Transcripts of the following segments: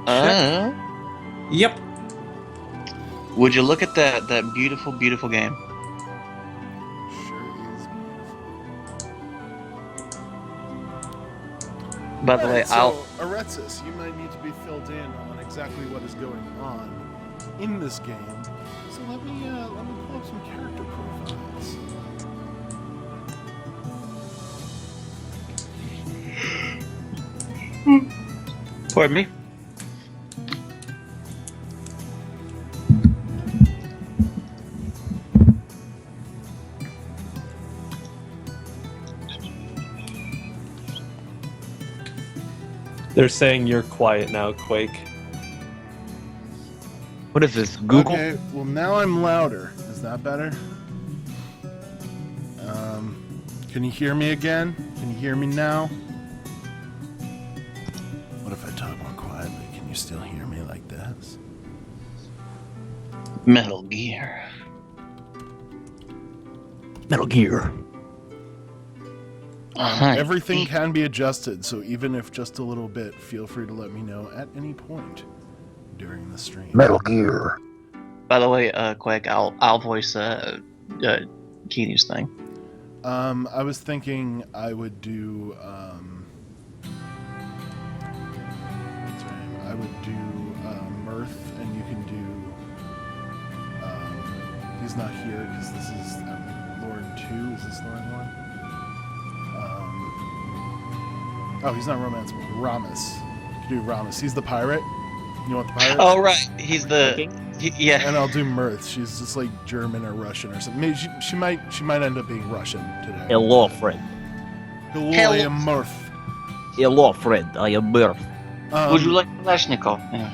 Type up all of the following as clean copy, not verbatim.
Yep. Would you look at that beautiful, beautiful game? Sure is beautiful. By the way, So, Aretsis, you might need to be filled in on exactly what is going on in this game. So let me pull up some character profiles. Pardon me. They're saying you're quiet now, Quake. What is this? Google? Okay, well now I'm louder. Is that better? Can you hear me again? Can you hear me now? What if I talk more quietly? Can you still hear me like this? Metal Gear. Metal Gear. Everything can be adjusted, so even if just a little bit, feel free to let me know at any point during the stream. Metal Gear. By the way, Quake, I'll voice Keeny's thing. I was thinking I would do. What's her name? I would do Mirth, and you can do. He's not here because this is Lauren 2. Is this Lauren 1? Oh, he's not Romance 1. Ramus. You can do Ramus. He's the pirate. You want the pirate? Oh, right. He's the. Yeah. And I'll do Mirth. She's just like German or Russian or something. Maybe she might end up being Russian today. Hello, friend. Hello, I am Mirth. Hello, friend. I am Mirth. Would you like Kalashnikov? Yeah.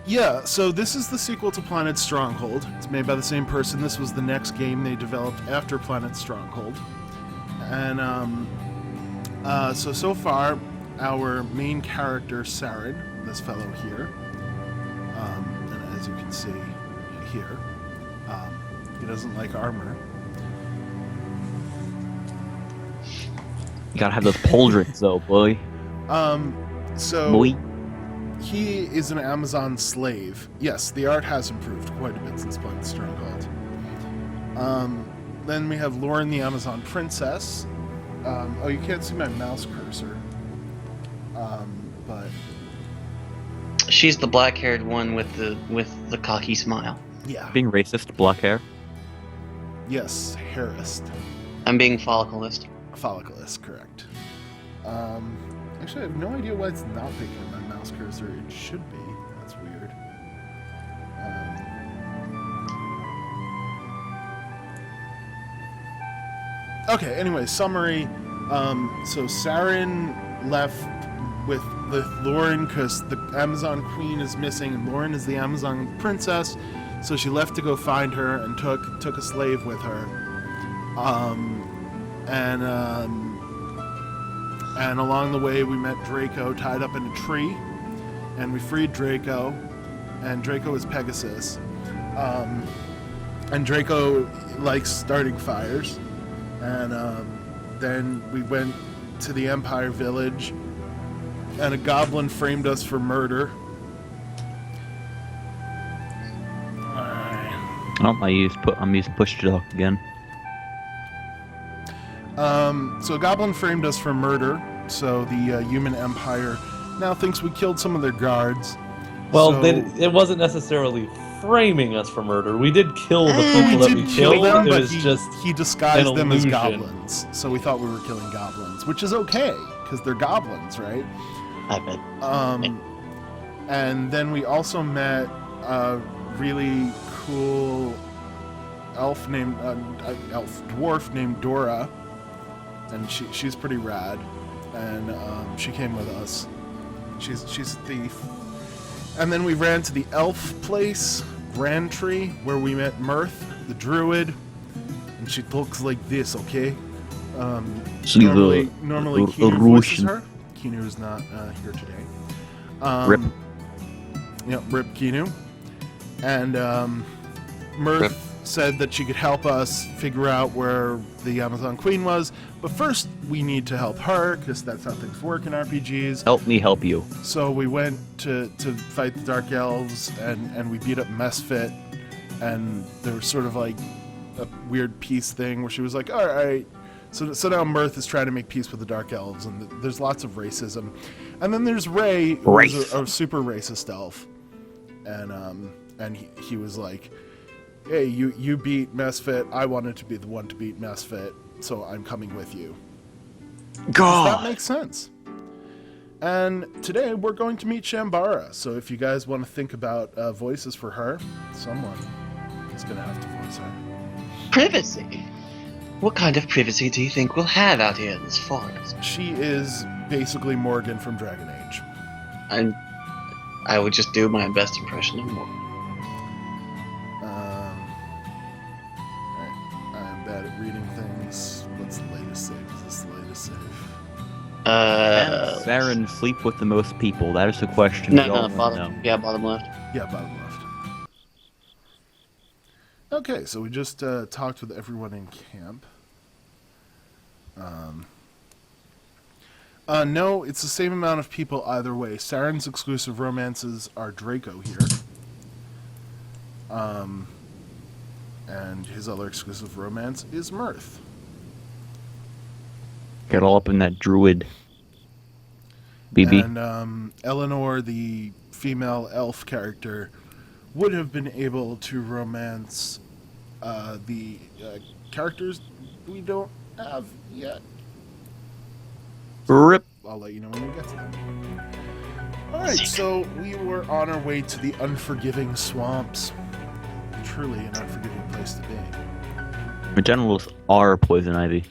Yeah, so this is the sequel to Planet Stronghold. It's made by the same person. This was the next game they developed after Planet Stronghold. And so far, our main character, Saren, this fellow here, and as you can see here, he doesn't like armor. You gotta have those pauldrons, though, boy. So Boy. he is an Amazon slave. Yes, the art has improved quite a bit since Planet Stronghold. Then we have Lauren, the Amazon princess. Oh, you can't see my mouse cursor. But She's the black-haired one with the cocky smile. yeah, Being racist, black hair. yes, Harrist, I'm being follicleist. follicleist, correct. Actually, I have no idea why it's not picking up my mouse cursor. It should be. That's weird. Okay, anyway, summary. So Saren left with Lauren because the Amazon Queen is missing, and Lauren is the Amazon Princess, so she left to go find her and took a slave with her. And along the way we met Draco tied up in a tree, and we freed Draco, and Draco is Pegasus. And Draco likes starting fires. And then we went to the Empire Village, and a goblin framed us for murder. Oh, I'm using push to talk again. So a goblin framed us for murder, so the human empire now thinks we killed some of their guards. Well, So- it wasn't necessarily framing us for murder. We did kill the people that we did kill killed. them, it but was he just disguised an them as illusion. goblins, so we thought we were killing goblins, which is okay, because they're goblins, right? I bet. And then we also met a really cool dwarf named Dora, and she's pretty rad, and she came with us. She's a thief. And then we ran to the elf place, Grand Tree, where we met Mirth, the druid, and she looks like this, okay? She's Normally a Keanu voices Russian. her. Keanu is not here today. Rip. Yep, Rip Keanu. And Mirth said that she could help us figure out where the Amazon Queen was, but first we need to help her, because that's how things work in RPGs. Help me help you. So we went to fight the Dark Elves, and we beat up Mesfit, and there was sort of like a weird peace thing where she was like, all right. So now Mirth is trying to make peace with the Dark Elves, and there's lots of racism. And then there's Ray, who's a super racist elf. And he was like, hey, you beat Mesfit. I wanted to be the one to beat Mesfit, so I'm coming with you. God. That makes sense. And today we're going to meet Shambara. So if you guys want to think about voices for her, someone is going to have to voice her. Privacy? What kind of privacy do you think we'll have out here in this forest? She is basically Morgan from Dragon Age. I would just do my best impression of Morgan. I'm bad at reading things. What's the latest save? Is this the latest save? Can Saren sleep with the most people? That is the question. we all No, wanna bottom. know. Yeah, bottom left. Yeah, bottom left. Okay, so we just talked with everyone in camp. No, it's the same amount of people either way. Saren's exclusive romances are Draco here. And his other exclusive romance is Mirth. Get all up in that druid. BB. And Eleanor, the female elf character, would have been able to romance the characters we don't have yet. Rip. I'll let you know when we get to them. Alright, so we were on our way to the Unforgiving Swamps. Truly an unforgiving place to be. My genitals are poison ivy.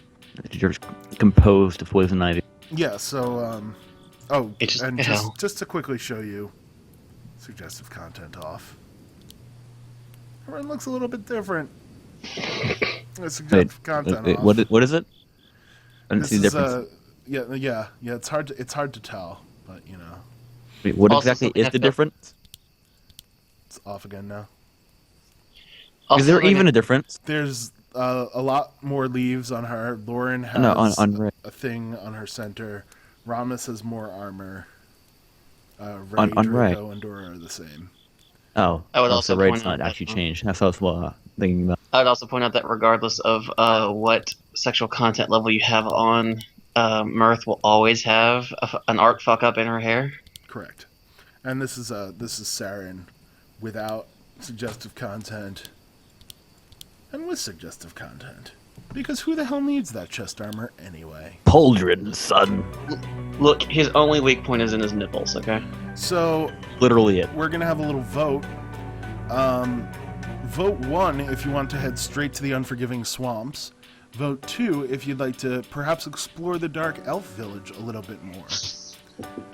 They're composed of poison ivy. Yeah, so, It's and just- just to quickly show you, suggestive content off. Everyone looks a little bit different. Suggestive content off. What is it? I didn't This see the is, difference. yeah. It's hard to tell, but you know, Wait, what Also exactly something is I the felt- difference? it's off again now. Is there Also, even a difference? There's a lot more leaves on her. Lauren has No, on Ray. a thing on her center. Ramus has more armor. Ray, On Ray. Draco, and Dora are the same. Oh, I would oh, also so Raid's point out not that, actually changed. That's what I was thinking about. I would also point out that regardless of what sexual content level you have on, Mirth will always have an art fuck up in her hair. Correct. And this is Saren without suggestive content and with suggestive content. Because who the hell needs that chest armor anyway? Pauldron, son. Look, his only weak point is in his nipples, okay? So Literally it. we're gonna have a little vote. Vote 1 if you want to head straight to the Unforgiving Swamps. Vote 2 if you'd like to perhaps explore the Dark Elf Village a little bit more.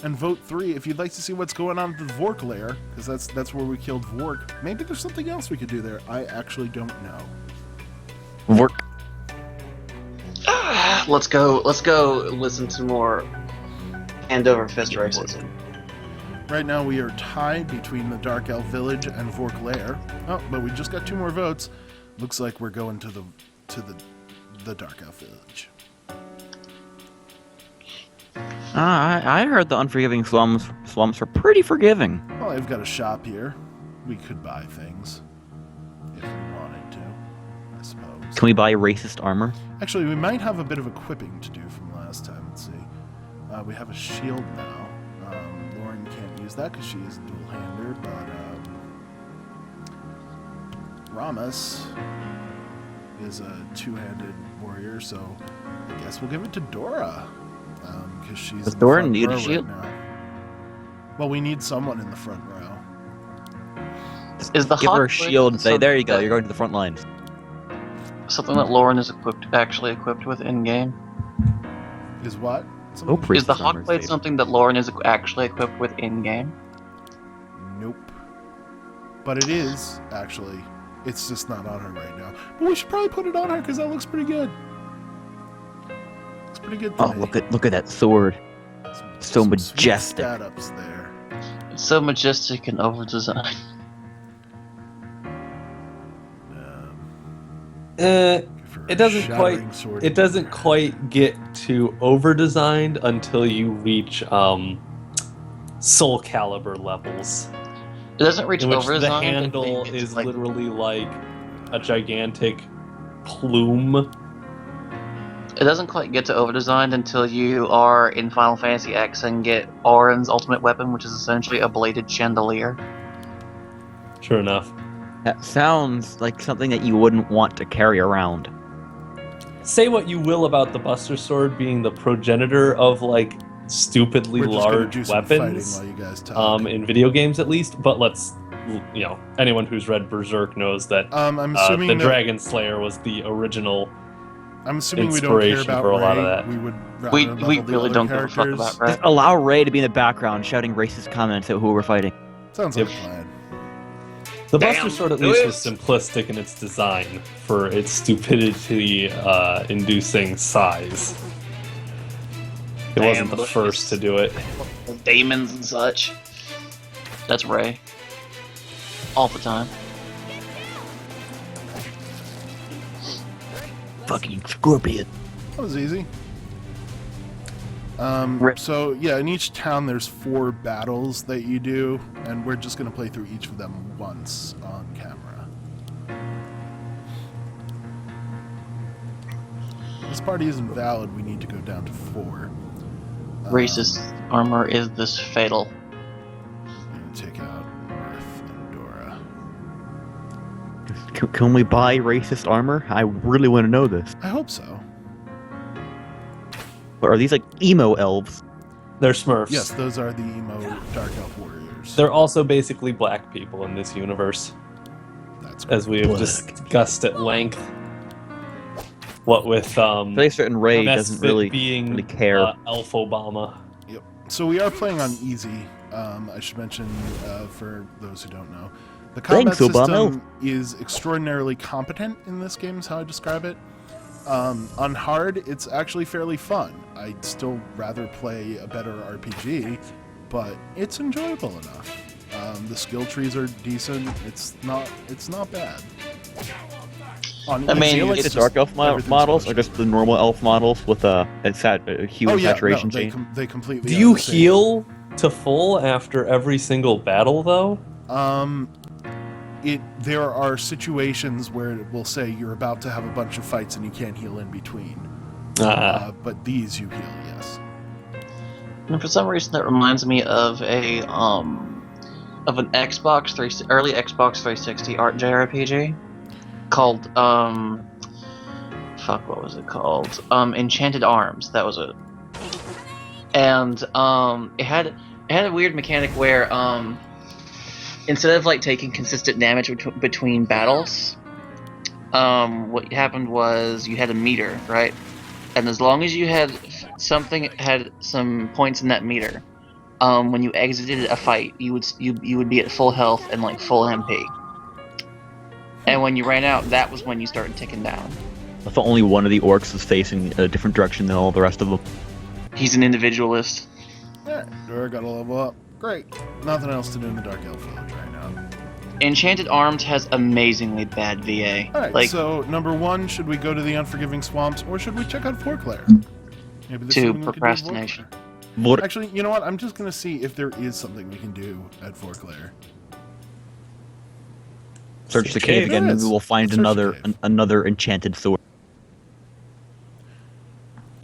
And vote 3 if you'd like to see what's going on at the Vork lair, because that's where we killed Vork. Maybe there's something else we could do there. I actually don't know. Work. Let's go listen to more hand over fist racism. Right now we are tied between the Dark Elf Village and Vork lair. Oh, but we just got 2 more votes. Looks like we're going to the Dark Elf Village. I heard the Unforgiving Swamps are pretty forgiving. Well, I've got a shop here. We could buy things if we wanted to, I suppose. Can we buy racist armor? Actually, we might have a bit of equipping to do from last time. Let's see. We have a shield now. Lauren can't use that because she is a dual-hander, but Ramus is a two-handed warrior, so I guess we'll give it to Dora. Because she's Does in the Dora front need a row shield? right now. Well, we need someone in the front row. Is the Give her a Hawkblade shield and say, there you go, something you're going to the front lines. Something that Lauren is actually equipped with in game. Is what? Oh, Something? priest Is the armor Hawkblade safe. something that Lauren is actually equipped with in game? Nope. But it is, actually. It's just not on her right now. But we should probably put it on her because that looks pretty good. Looks pretty good to Oh, me. look at that sword. so Some majestic. Sweet stat-ups there. It's so majestic and over designed. For It doesn't shattering quite. sword It and doesn't dagger. quite get to over designed until you reach Soul Calibur levels, It doesn't reach in which over the design handle until you get is to, like, literally like a gigantic plume. it doesn't quite get to over designed until you are in Final Fantasy X and get Auron's ultimate weapon, which is essentially a bladed chandelier. Sure enough. That sounds like something that you wouldn't want to carry around. Say what you will about the Buster Sword being the progenitor of like stupidly We're just gonna large do some fighting weapons, while you guys talk. in video games at least. But let's, anyone who's read Berserk knows that I'm assuming the that Dragon Slayer was the original. I'm assuming we don't care inspiration about for a lot of Ray. that. We would rather We level the really other don't give a fuck characters. about Ray. Just allow Ray to be in the background shouting racist comments at who we're fighting. Sounds like Yep. a plan. The Damn, Buster Sword at do least it. was simplistic in its design for its stupidity inducing size. It Damn, wasn't the look, first to do it. Demons and such. That's Ray. All the time. Fucking scorpion. That was easy. Rip. So yeah, in each town there's 4 battles that you do, and we're just gonna play through each of them once on camera. This party isn't valid. We need to go down to 4. Racist armor is this fatal. And take out Mirth and Dora. Can we buy racist armor? I really want to know this. I hope so. But are these like emo elves? They're Smurfs. Yes, those are the emo Dark Elf warriors. They're also basically black people in this universe, That's as we have Black. discussed at length. What with They certain Ray doesn't Misfit really being care. Elf Obama. Yep. So we are playing on easy. I should mention for those who don't know, the combat Thanks, Obama. system is extraordinarily competent in this game. Is how I describe it. On hard, it's actually fairly fun. I'd still rather play a better RPG, but it's enjoyable enough. The skill trees are decent. It's not bad. On I mean, Do you easy, like it's the just dark elf everything's models, or bullshit. just the normal elf models with a hue and saturation they, change? they completely. Do are you the same. heal to full after every single battle, though? There are situations where it will say you're about to have a bunch of fights and you can't heal in between. But these you heal, yes. And for some reason, that reminds me of an early Xbox 360 art JRPG called what was it called? Enchanted Arms. That was it. And it had a weird mechanic where instead of like taking consistent damage between battles, what happened was you had a meter, right? And as long as you had some points in that meter, when you exited a fight, you would be at full health and like full MP. And when you ran out, that was when you started ticking down. I thought only one of the orcs was facing a different direction than all the rest of them. He's an individualist. Alright, Dora got to level up. Great. Nothing else to do in the Dark Elf Village right now. Enchanted Arms has amazingly bad VA. Alright, Like, so number 1, should we go to the Unforgiving Swamps, or should we check out Forclair? Maybe there's To something we can do with procrastination. Forclair. Actually, you know what? I'm just going to see if there is something we can do at Forclair. Search the cave again, There maybe is. we'll find Search the another cave. another enchanted sword.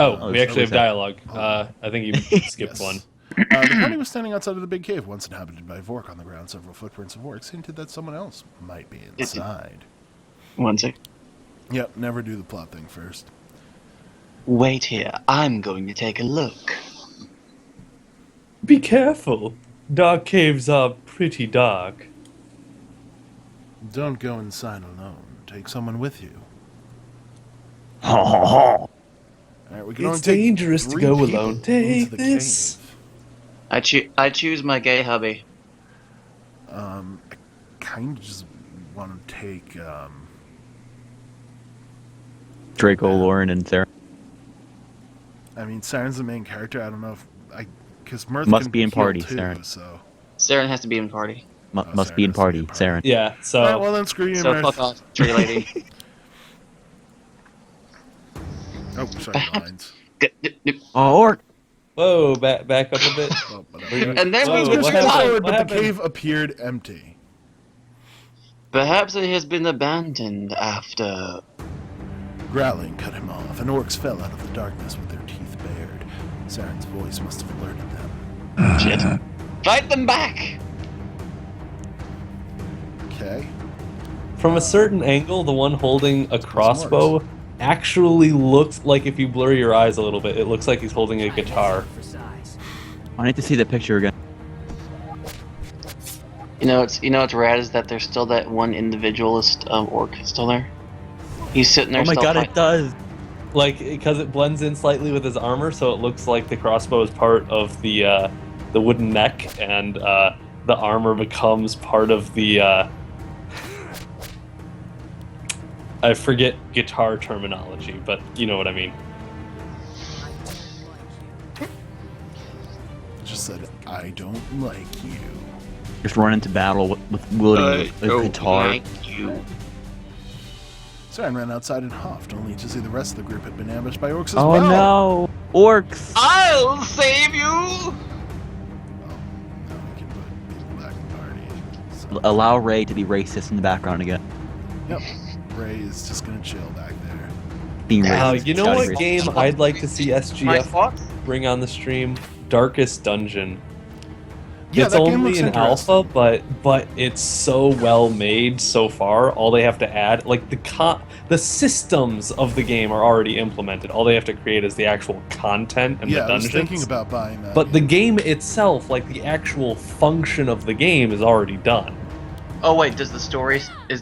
Oh, we it's actually have always dialogue. I think you skipped Yes. one. The party was standing outside of the big cave, once inhabited by Vork. On the ground, several footprints of orcs hinted that someone else might be inside. one sec. Yep, never do the plot thing first. Wait here. I'm going to take a look. Be careful. Dark caves are pretty dark. Don't go inside alone. Take someone with you. Ha ha ha! All right, we can It's only take dangerous to 3 go people alone. into Take the this. cave. I choose my gay hubby. I kind of just want to take. Draco, Lauren, and Sarah I mean, Siren's the main character. I don't know if because Mirth Must can be in heal party, too, Siren. So. Saren has to be in party. must be in Sarah has to party. Saren. Yeah, so All right, well then screw you, So Mirth. fuck off, tree lady. Oh, sorry, Perhaps- lines. Oh, orc! Whoa, back up a bit. Oh, whatever. And then Whoa, we Let's what go happened? forward, What but the happened? cave appeared empty. Perhaps it has been abandoned after. Growling cut him off, and orcs fell out of the darkness with their teeth bared. Saren's voice must have alerted them. Shit. Fight them back! Okay. From a certain angle, the one holding a crossbow actually looks like, if you blur your eyes a little bit, it looks like he's holding a guitar. I need to see the picture again. You know what's rad is that there's still that one individualist orc still there. He's sitting there. Oh my still god, fight- it does! Like, because it blends in slightly with his armor, so it looks like the crossbow is part of the wooden neck, and the armor becomes part of the. I forget guitar terminology, but you know what I mean. Just said, I don't like you. Just run into battle with wielding a guitar. Like you. Saren ran outside and huffed, only to see the rest of the group had been ambushed by orcs as Oh well. no! Orcs! I'll save you! Well, now we can put people back in the party. So, Allow Ray to be racist in the background again. yep. Ray is just gonna chill back there. Being Now, racist. You know shouting what racist. game I'd like to see My SGF thoughts? bring on the stream? Darkest Dungeon. Yeah, It's that game only looks an alpha, interesting. but it's so well made so far. All they have to add, like the systems of the game are already implemented. All they have to create is the actual content and Yeah, the I was dungeons. thinking about buying that. But the game itself, like the actual function of the game, is already done. Oh wait, does the story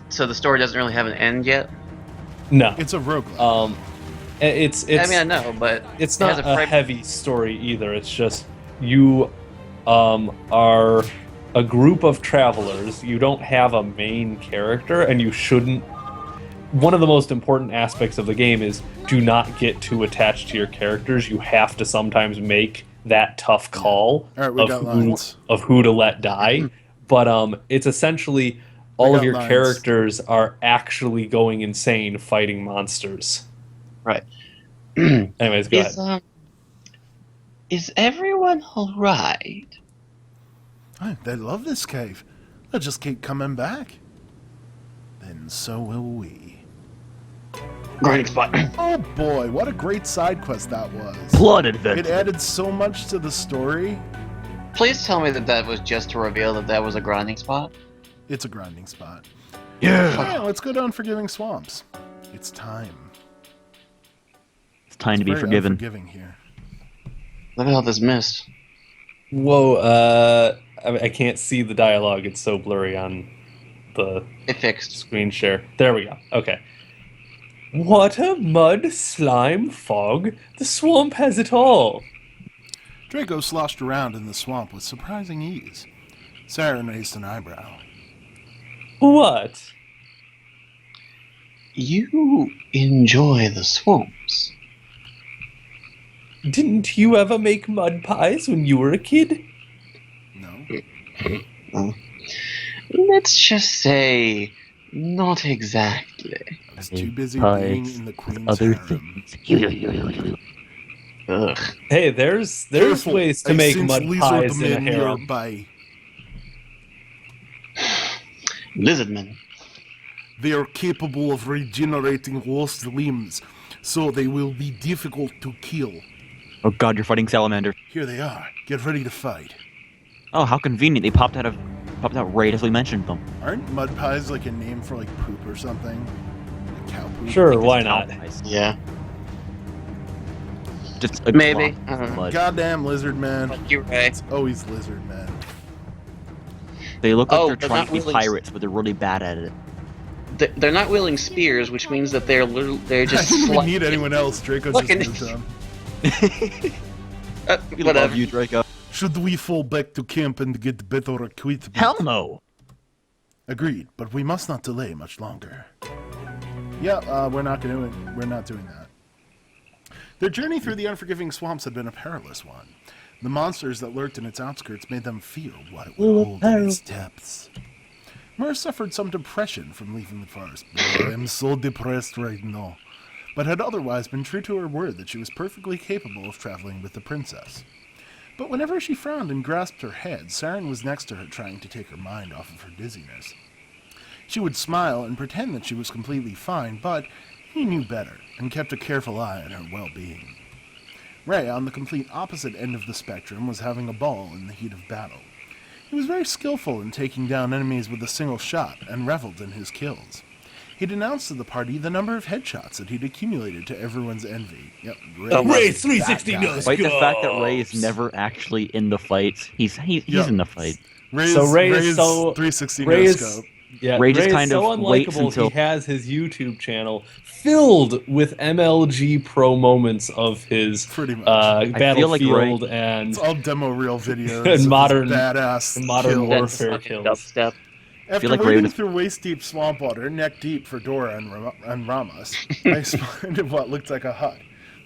so the story doesn't really have an end yet? No, It's a roguelike. it's I mean I know, but it's it has not a a frame- heavy story either. It's just you are a group of travelers. You don't have a main character, and you shouldn't. One of the most important aspects of the game is do not get too attached to your characters. You have to sometimes make that tough call All right, we got lines. of who to let die. But it's essentially all of got your lines. characters are actually going insane fighting monsters. Right. Anyways, go ahead. Is everyone alright? Oh, they love this cave. They'll just keep coming back. Then so will we. Grinding spot. Oh boy, what a great side quest that was. Blood It adventure. added so much to the story. Please tell me that was just to reveal that was a grinding spot. It's a grinding spot. Yeah. Yeah, let's go down Forgiving Swamps. It's time. It's time to be Very forgiven. unforgiving here. Look at all this mist. Whoa, I can't see the dialogue. It's so blurry on the It fixed. screen share. There we go. Okay. Water, mud, slime, fog. The swamp has it all. Draco sloshed around in the swamp with surprising ease. Saren raised an eyebrow. What? You enjoy the swamps. Didn't you ever make mud pies when you were a kid? No? Let's just say, not exactly. I was too busy Pies, being in the Queen's Other harem. things. Ugh. Hey, there's Careful, ways to I make sense mud lizard pies in a men harem. nearby. Lizardmen. They are capable of regenerating lost limbs, so they will be difficult to kill. Oh god, you're fighting salamanders. Here they are. Get ready to fight. Oh, how convenient. They popped out right as we mentioned them. Aren't mud pies like a name for like poop or something? Like cow poop? Sure, Like why this not? allies. Yeah. Just a Maybe. clot I don't of know. blood. Goddamn lizard man. Fuck you, Ray. It's always lizard man. They look like Oh, they're they're trying not to be really- pirates, but they're really bad at it. They're not wielding spears, which means that they're I just didn't even slight- need anyone else. Draco Fucking- just moved on. We whatever. love you, Draco. Should we fall back to camp and get better equipment? Hell no. Agreed, but we must not delay much longer. Yeah, we're not doing that. Their journey through the unforgiving swamps had been a perilous one. The monsters that lurked in its outskirts made them fear what it would hold in its depths. Mur suffered some depression from leaving the forest. I am so depressed right now. but had otherwise been true to her word that she was perfectly capable of traveling with the princess. But whenever she frowned and grasped her head, Siren was next to her trying to take her mind off of her dizziness. She would smile and pretend that she was completely fine, but he knew better and kept a careful eye on her well-being. Ray, on the complete opposite end of the spectrum, was having a ball in the heat of battle. He was very skillful in taking down enemies with a single shot and reveled in his kills. He denounced to the party the number of headshots that he'd accumulated to everyone's envy. Yep, Ray 360 that guy. knows. Despite the fact that Ray is never actually in the fights, he's Yeah. in the fight. Ray's, So Ray is Ray's so- 360 Ray is- no-scope. Yeah, Ray Ray just is kind so of waits unlikable. until- He has his YouTube channel filled with MLG pro moments of his Pretty much. feel like Battlefield and It's all demo reel videos And of his modern- badass modern kills. warfare. That's Fair fucking kills. dubstep. After like Ray wading was- through waist-deep swamp water, neck-deep for Dora and Ramos, I spotted what looked like a hut.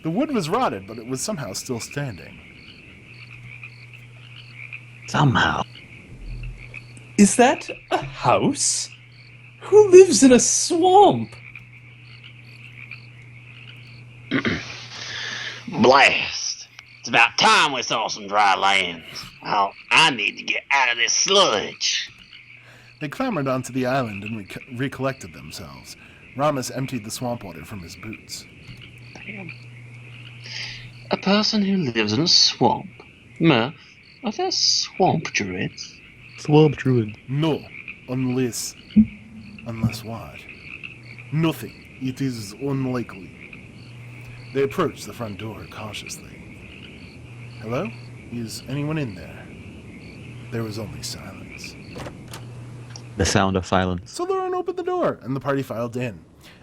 The wood was rotted, but it was somehow still standing. Somehow. Is that a house? Who lives in a swamp? Blast! It's about time we saw some dry land. Oh, I need to get out of this sludge. They clambered onto the island and recollected themselves. Ramos emptied the swamp water from his boots. A person who lives in a swamp. Murph, are there swamp druids? Swamp druid. No, unless... Unless what? Nothing. It is unlikely. They approached the front door cautiously. Hello? Is anyone in there? There was only silence. The sound of silence. So Lauren opened the door, and the party filed in.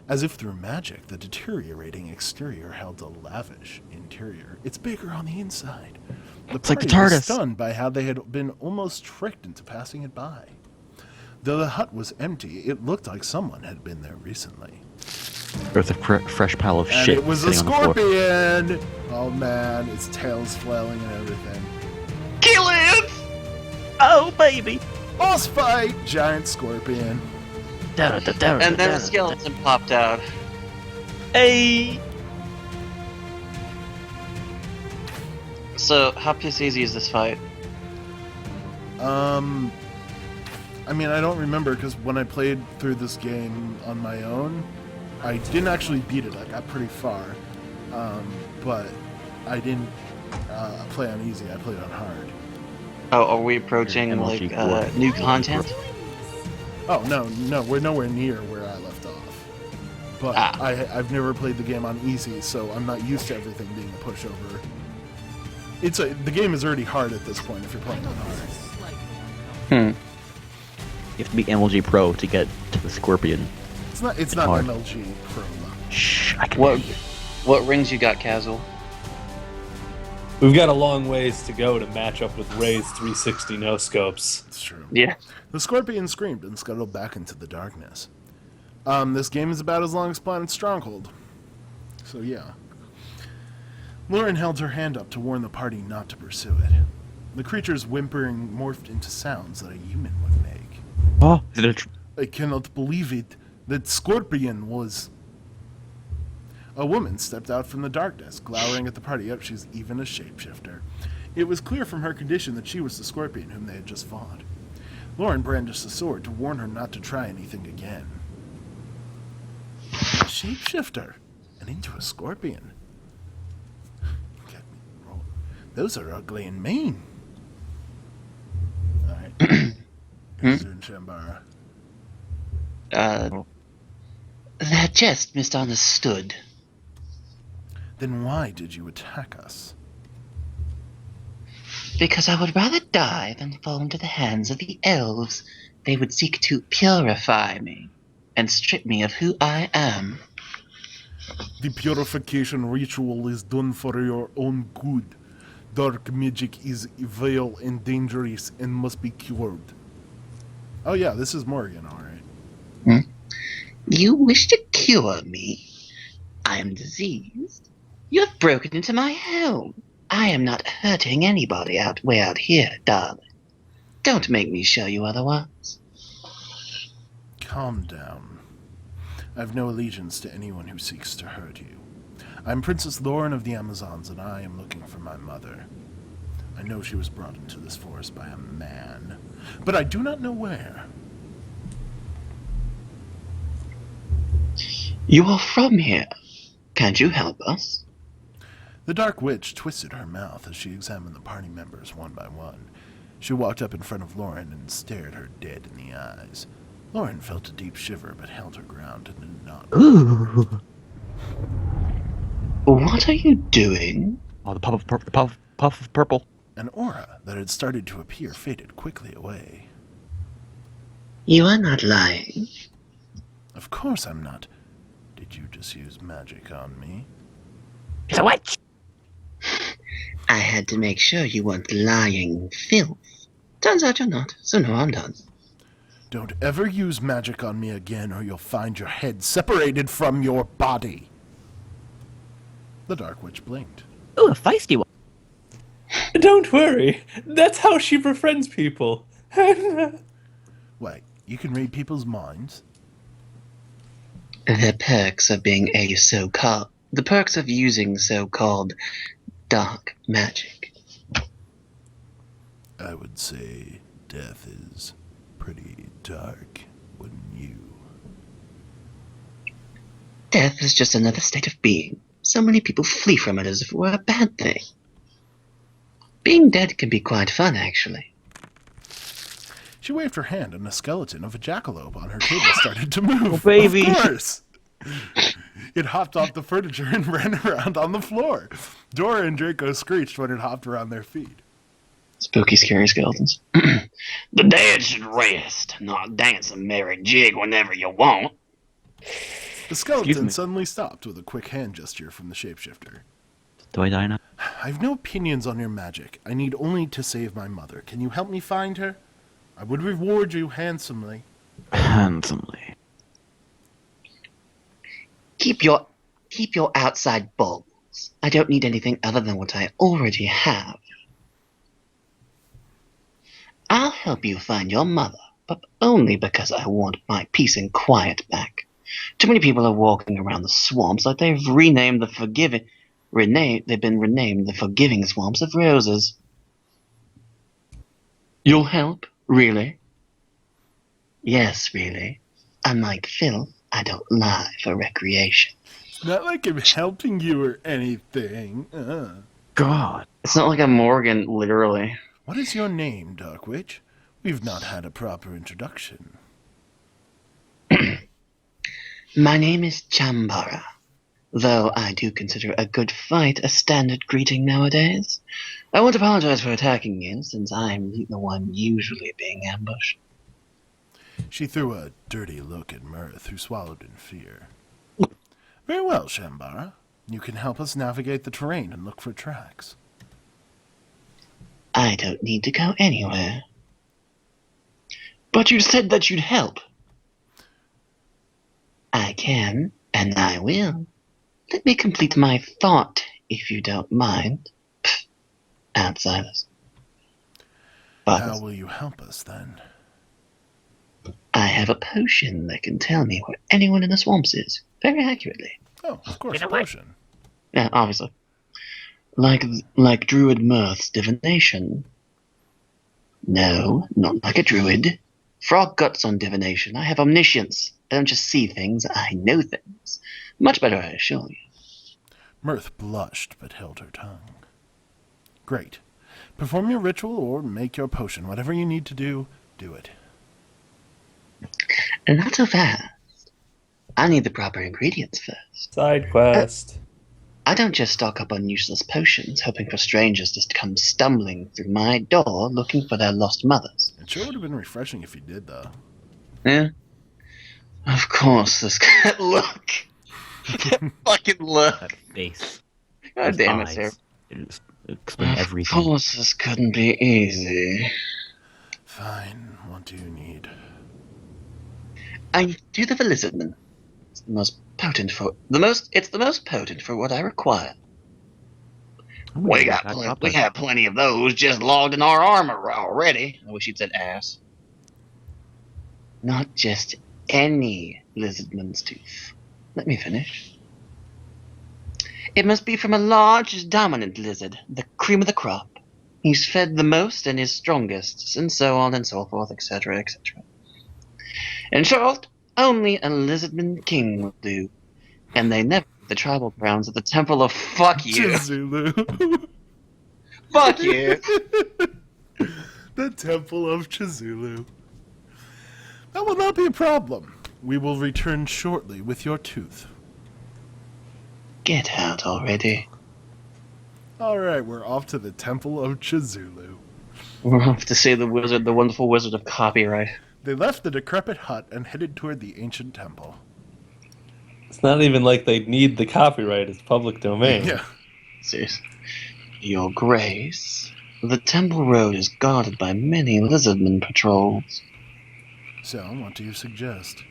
As if through magic, the deteriorating exterior held a lavish interior. It's bigger on the inside. It's like the party was TARDIS. stunned by how they had been almost tricked into passing it by. Though the hut was empty, it looked like someone had been there recently. There's a fresh pile of And shit it was a sitting on the floor. scorpion! Oh man, its tail's flailing and everything. Kill it! Oh, baby! Boss fight! Giant scorpion. And then a skeleton popped out. Hey! So, how piss easy is this fight? I mean, I don't remember because when I played through this game on my own, I didn't actually beat it. I got pretty far, but I didn't play on easy. I played on hard. Oh, are we approaching MLG like core. new content? Oh no, we're nowhere near where I left off. But I've never played the game on easy, so I'm not used to everything being a pushover. The game is already hard at this point if you're playing on hard. You have to be MLG Pro to get to the Scorpion. It's not hard. MLG Pro. Shh, I can What rings you got, Kazuel? We've got a long ways to go to match up with Ray's 360 no scopes. It's true. Yeah. The scorpion screamed and scuttled back into the darkness. This game is about as long as Planet Stronghold. So yeah. Lauren held her hand up to warn the party not to pursue it. The creature's whimpering morphed into sounds that a human would make. Oh, is it a I cannot believe it. That scorpion was... A woman stepped out from the darkness, glowering at the party. Yep, she's even a shapeshifter. It was clear from her condition that she was the scorpion whom they had just fought. Lauren brandished a sword to warn her not to try anything again. A shapeshifter, and into a scorpion. Get me roll. Those are ugly and mean. All right. Zun Shambara. That jest misunderstood. Then why did you attack us? Because I would rather die than fall into the hands of the elves. They would seek to purify me and strip me of who I am. The purification ritual is done for your own good. Dark magic is vile and dangerous and must be cured. Oh yeah, this is Morgan, alright. You wish to cure me? I am diseased. You have broken into my home. I am not hurting anybody way out here, darling. Don't make me show you otherwise. Calm down. I have no allegiance to anyone who seeks to hurt you. I'm Princess Lauren of the Amazons, and I am looking for my mother. I know she was brought into this forest by a man, but I do not know where. You are from here. Can't you help us? The Dark Witch twisted her mouth as she examined the party members one by one. She walked up in front of Lauren and stared her dead in the eyes. Lauren felt a deep shiver but held her ground and did not. Ooh. What are you doing? Oh, the puff of purple. An aura that had started to appear faded quickly away. You are not lying. Of course I'm not. Did you just use magic on me? It's a witch. I had to make sure you weren't lying filth. Turns out you're not, so no, I'm done. Don't ever use magic on me again or you'll find your head separated from your body. The Dark Witch blinked. Ooh, a feisty one. Don't worry. That's how she befriends people. Wait, you can read people's minds? The perks of being a so-called... The perks of using so-called dark magic. I would say death is pretty dark, wouldn't you? Death is just another state of being. So many people flee from it as if it were a bad thing. Being dead can be quite fun, actually. She waved her hand and a skeleton of a jackalope on her table started to move. Oh, baby. Of course! It hopped off the furniture and ran around on the floor. Dora and Draco screeched when it hopped around their feet. Spooky, scary skeletons. The dead should rest, not dance a merry jig whenever you want. The skeleton me. suddenly stopped with a quick hand gesture from the shapeshifter. Do I die now? I have no opinions on your magic. I need only to save my mother. Can you help me find her? I would reward you handsomely. Handsomely. Keep your outside bulbs. I don't need anything other than what I already have. I'll help you find your mother, but only because I want my peace and quiet back. Too many people are walking around the swamps like they've renamed the forgiving... they've been renamed the forgiving swamps of roses. You'll help? Really? Yes, really. Unlike Phil, I don't lie for recreation. It's not like I'm helping you or anything. God. It's not like a Morgan, literally. What is your name, Dark Witch? We've not had a proper introduction. My name is Chambara, though I do consider a good fight a standard greeting nowadays. I won't apologize for attacking you, since I'm the one usually being ambushed. She threw a dirty look at Mirth, who swallowed in fear. Very well, Shambara. You can help us navigate the terrain and look for tracks. I don't need to go anywhere. But you said that you'd help. I can, and I will. Let me complete my thought, if you don't mind. Pfft, outsiders. How But will you help us, then? I have a potion that can tell me where anyone in the swamps is, very accurately. Oh, of course, a potion. Yeah, obviously. Like Druid Mirth's divination. No, not like a druid. Frog guts on divination. I have omniscience. I don't just see things, I know things. Much better, I assure you. Mirth blushed, but held her tongue. Great. Perform your ritual or make your potion. Whatever you need to do, do it. Not so fast. I need the proper ingredients first. Side quest. I don't just stock up on useless potions, hoping for strangers to come stumbling through my door looking for their lost mothers. It sure would have been refreshing if you did, though. Yeah. Of course, this guy. Look. That fucking look. That face. God Those damn it, eyes. sir. It explains Of everything. course, this couldn't be easy. Fine. What do you need? I do the Felizardman. It's the most potent for what I require. We have plenty of those just logged in our armor already. I wish he'd said ass. Not just any lizardman's tooth. Let me finish. It must be from a large, dominant lizard, the cream of the crop. He's fed the most and is strongest, and so on and so forth, etc., etc. In short, only a lizardman king will do. And they never leave the tribal grounds at the temple of fuck you. Chizulu. Fuck you. The Temple of Chizulu. That will not be a problem. We will return shortly with your tooth. Get out already. Alright, we're off to the Temple of Chizulu. We're off to see the wizard, the wonderful wizard of copyright. They left the decrepit hut and headed toward the ancient temple. It's not even like they need the copyright. It's public domain. Yeah. Seriously. Your Grace, the temple road is guarded by many lizardman patrols. So, what do you suggest?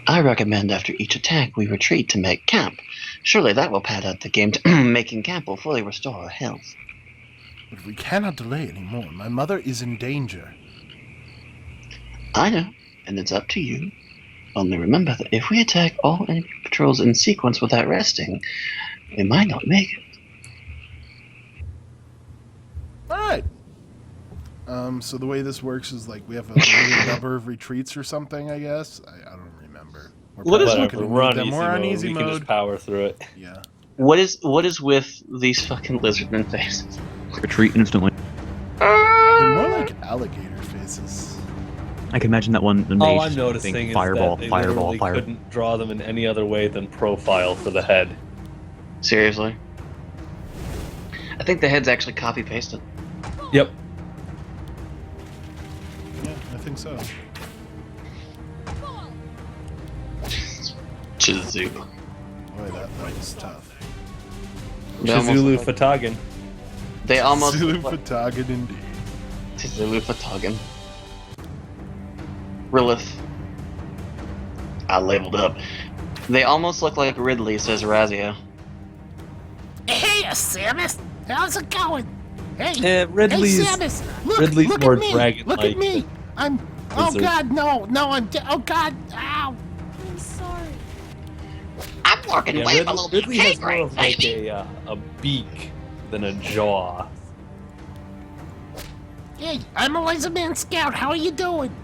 I recommend after each attack we retreat to make camp. Surely that will pad out the game to making camp will fully restore our health. But we cannot delay anymore. My mother is in danger. I know, and it's up to you. Only remember that if we attack all enemy patrols in sequence without resting, we might not make it. Alright. So the way this works is like we have a limited number of retreats or something, I guess. I don't remember. What is- probably Whatever. not gonna We're on move easy them. mode. We're on easy We can mode. just power through it. Yeah. What is with these fucking lizardman faces? Retreat instantly. They're more like alligator faces. I can imagine that one. The All mage I'm noticing think is fireball, that they fireball, literally fireball. couldn't draw them in any other way than profile for the head. Seriously? I think the head's actually copy pasted. Yep. Yeah, I think so. Chizulu. Boy, that was tough. They almost Chizulu look like- Fatagan. They almost Zulu look like Fatagan indeed. Chizulu Fatagan. Rilith. I leveled up. They almost look like Ridley, says Razio. Hey, Samus! How's it going? Hey, Eh, Ridley's- hey, Samus! Look, Ridley's look more at me! dragon-like Look at me! than I'm. Oh Wizard. God, no, I'm. Oh God, ow! I'm sorry. I'm working Yeah, way below my Ridley pay has more grade, of like baby. a beak than a jaw. Hey, I'm a laser man scout. How are you doing?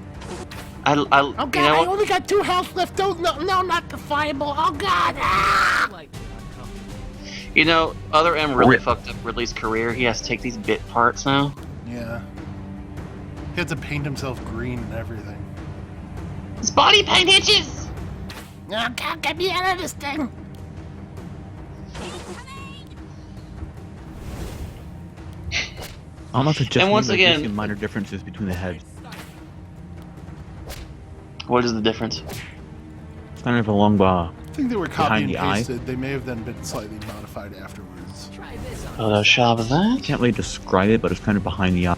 Oh Oh God, you know I what? only got 2 health left. Oh no, not the fireball. Oh God! Ah! You know, Other M really Rip. fucked up Ridley's career. He has to take these bit parts now. Yeah. He had to paint himself green and everything. His body paint itches. Oh God, get me out of this thing! Almost just And once me, but you again- see minor differences between the heads. What is the difference? It's kind of a long bar. I think they were copy Behind and the eye? pasted. They may have then been slightly modified afterwards. Photoshop I that? can't really describe it, but it's kind of behind the eye.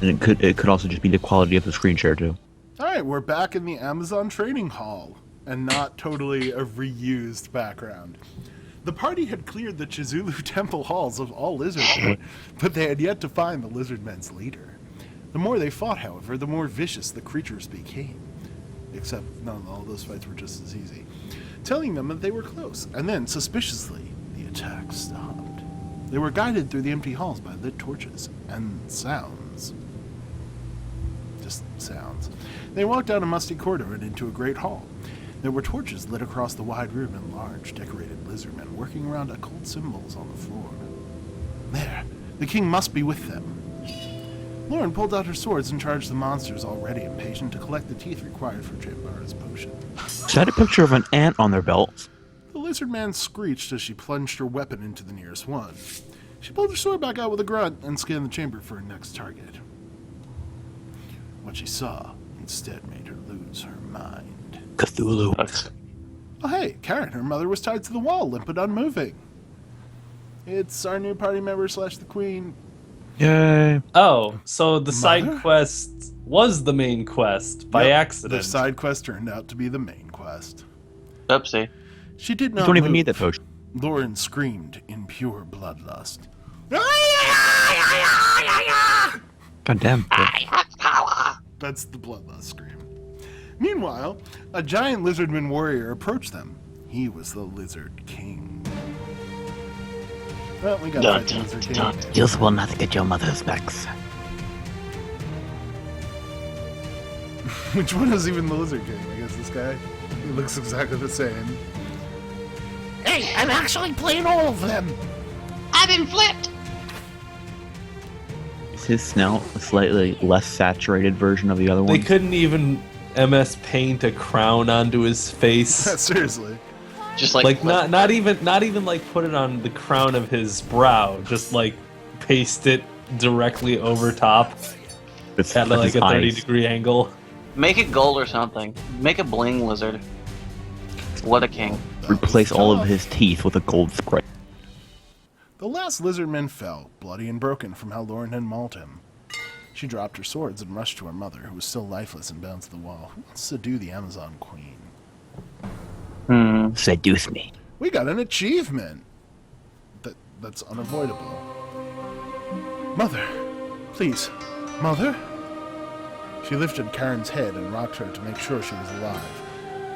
And it could also just be the quality of the screen share too. Alright, we're back in the Amazon Training Hall, and not totally a reused background. The party had cleared the Chizulu temple halls of all lizardmen, but they had yet to find the lizardmen's leader. The more they fought, however, the more vicious the creatures became. Except, no, all those fights were just as easy. Telling them that they were close, and then, suspiciously, the attack stopped. They were guided through the empty halls by lit torches and sounds. Just sounds. They walked down a musty corridor and into a great hall. There were torches lit across the wide room and large, decorated lizardmen working around occult symbols on the floor. There, the king must be with them. Lauren pulled out her swords and charged the monsters, already impatient to collect the teeth required for Jambara's potion. Is that a picture of an ant on their belts? The lizard man screeched as she plunged her weapon into the nearest one. She pulled her sword back out with a grunt and scanned the chamber for her next target. What she saw instead made her lose her mind. Cthulhu. Oh hey, Karen, her mother was tied to the wall, limp but unmoving. It's our new party member / the queen. Yay. Oh, so the Mother? side quest was the main quest by Yep, accident. The side quest turned out to be the main quest. Oopsie. She did You not don't even move. need that potion. Lauren screamed in pure bloodlust. God damn. I have power. That's the bloodlust scream. Meanwhile, a giant lizardman warrior approached them. He was the Lizard King. Well, we got to Dun, fight the dun, Lizard King. dun. You will not get your mother's backs. Which one is even the Lizard King? I guess this guy? He looks exactly the same. Hey, I'm actually playing all of them. I've been flipped. Is his snout a slightly less saturated version of the other They one? couldn't even MS Paint a crown onto his face. Seriously. Just Like not even like put it on the crown of his brow. Just like paste it directly over top It's at with like his a eyes. 30-degree angle. make it gold or something. Make a bling lizard. What a king. Replace all of his teeth with a gold scrape. The last lizardman fell, bloody and broken from how Lauren had mauled him. She dropped her swords and rushed to her mother, who was still lifeless and bound to the wall. Who wants to do the Amazon Queen? Seduce me. We got an achievement! That's unavoidable. Mother! Please. Mother? She lifted Karen's head and rocked her to make sure she was alive.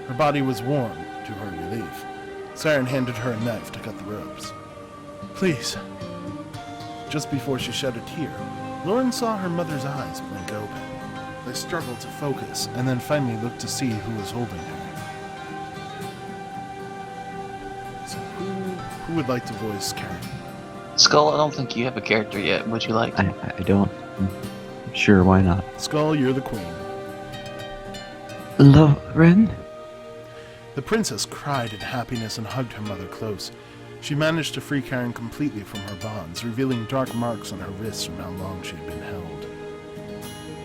Her body was warm, to her relief. Siren handed her a knife to cut the ropes. Please. Just before she shed a tear, Lauren saw her mother's eyes blink open. They struggled to focus, and then finally looked to see who was holding her. So who would like to voice Karen? Skull, I don't think you have a character yet. Would you like? I don't. Sure, why not? Skull, you're the queen. Lauren? The princess cried in happiness and hugged her mother close. She managed to free Karen completely from her bonds, revealing dark marks on her wrists from how long she had been held.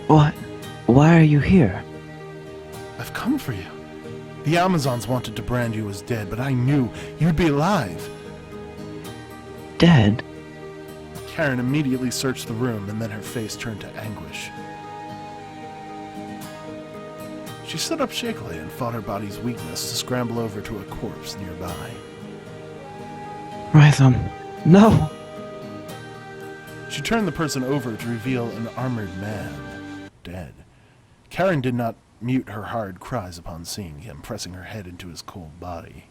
What? Why are you here? I've come for you. The Amazons wanted to brand you as dead, but I knew you'd be alive. Dead? Karen immediately searched the room, and then her face turned to anguish. She stood up shakily and fought her body's weakness to scramble over to a corpse nearby. Rhizome. No! She turned the person over to reveal an armored man, dead. Karen did not mute her hard cries upon seeing him, pressing her head into his cold body.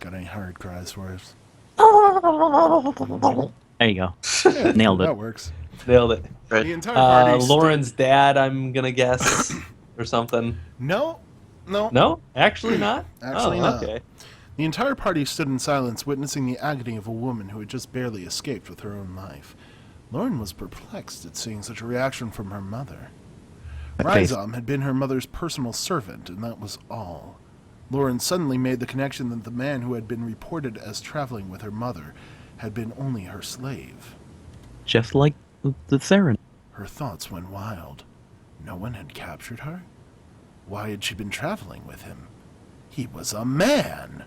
Got any hard cries for us? There you go. Yeah, Nailed it. That works. Nailed it. The entire party stood- Lauren's dad, I'm gonna guess, or something. No. No, actually not. Actually oh, not. Okay. The entire party stood in silence, witnessing the agony of a woman who had just barely escaped with her own life. Lauren was perplexed at seeing such a reaction from her mother. That face. Rhizome had been her mother's personal servant, and that was all. Lauren suddenly made the connection that the man who had been reported as traveling with her mother had been only her slave. Just like the Siren. Her thoughts went wild. No one had captured her? Why had she been traveling with him? He was a man!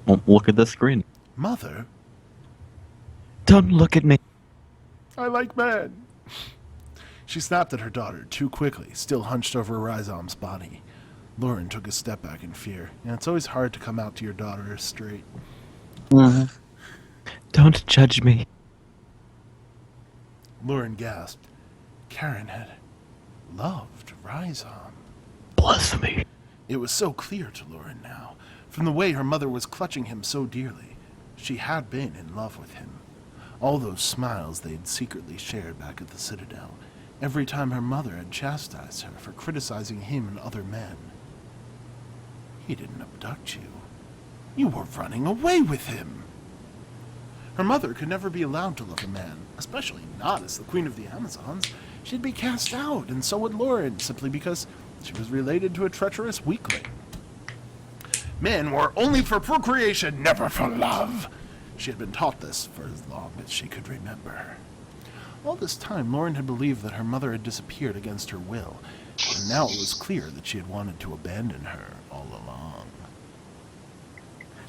Well, look at the screen. Mother? Don't look at me. I like men. She snapped at her daughter too quickly, still hunched over Rhizome's body. Lauren took a step back in fear. And it's always hard to come out to your daughter straight. Don't judge me. Lauren gasped. Karen had loved Rhizome. Blasphemy. It was so clear to Lauren now, from the way her mother was clutching him so dearly. She had been in love with him. All those smiles they had secretly shared back at the Citadel, every time her mother had chastised her for criticizing him and other men. He didn't abduct you. You were running away with him. Her mother could never be allowed to love a man, especially not as the Queen of the Amazons. She'd be cast out, and so would Lauren, simply because she was related to a treacherous weakling. Men were only for procreation, never for love. She had been taught this for as long as she could remember. All this time, Lauren had believed that her mother had disappeared against her will, and now it was clear that she had wanted to abandon her all along.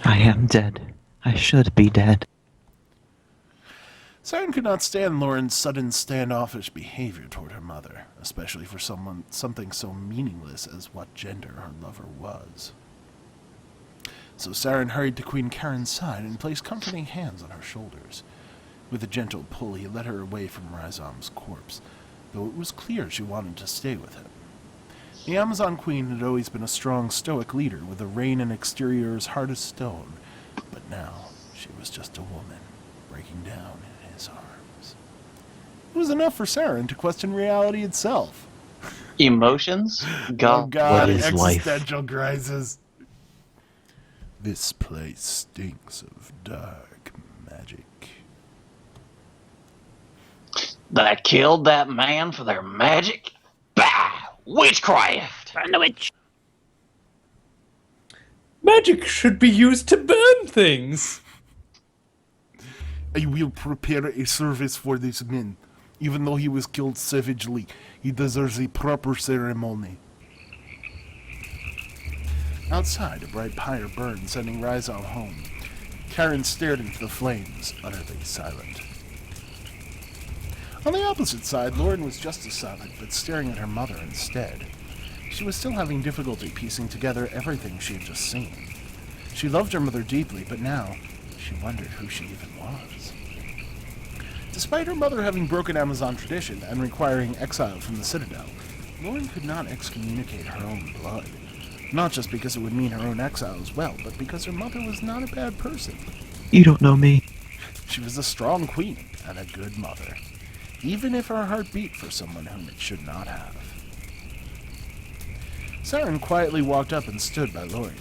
I am dead. I should be dead. Siren could not stand Lauren's sudden standoffish behavior toward her mother, especially for something so meaningless as what gender her lover was. So Siren hurried to Queen Karen's side and placed comforting hands on her shoulders. With a gentle pull, he led her away from Rhizome's corpse. though it was clear she wanted to stay with him. The Amazon Queen had always been a strong, stoic leader with a reign and exterior as hard as stone, but now she was just a woman, breaking down in his arms. It was enough for Saren to question reality itself. Emotions? Oh God. God, What is life? existential crisis. This place stinks of dark magic. They killed that man for their magic? Bah! Witchcraft! I'm the witch. Magic should be used to burn things. I will prepare a service for this man. Even though he was killed savagely, he deserves a proper ceremony. Outside, a bright pyre burned, sending Rizal home. Karen stared into the flames, utterly silent. On the opposite side, Lauren was just as silent, but staring at her mother instead. She was still having difficulty piecing together everything she had just seen. She loved her mother deeply, but now she wondered who she even was. Despite her mother having broken Amazon tradition and requiring exile from the Citadel, Lauren could not excommunicate her own blood. Not just because it would mean her own exile as well, but because her mother was not a bad person. You don't know me. She was a strong queen and a good mother, even if her heart beat for someone whom it should not have. Saren quietly walked up and stood by Lauren.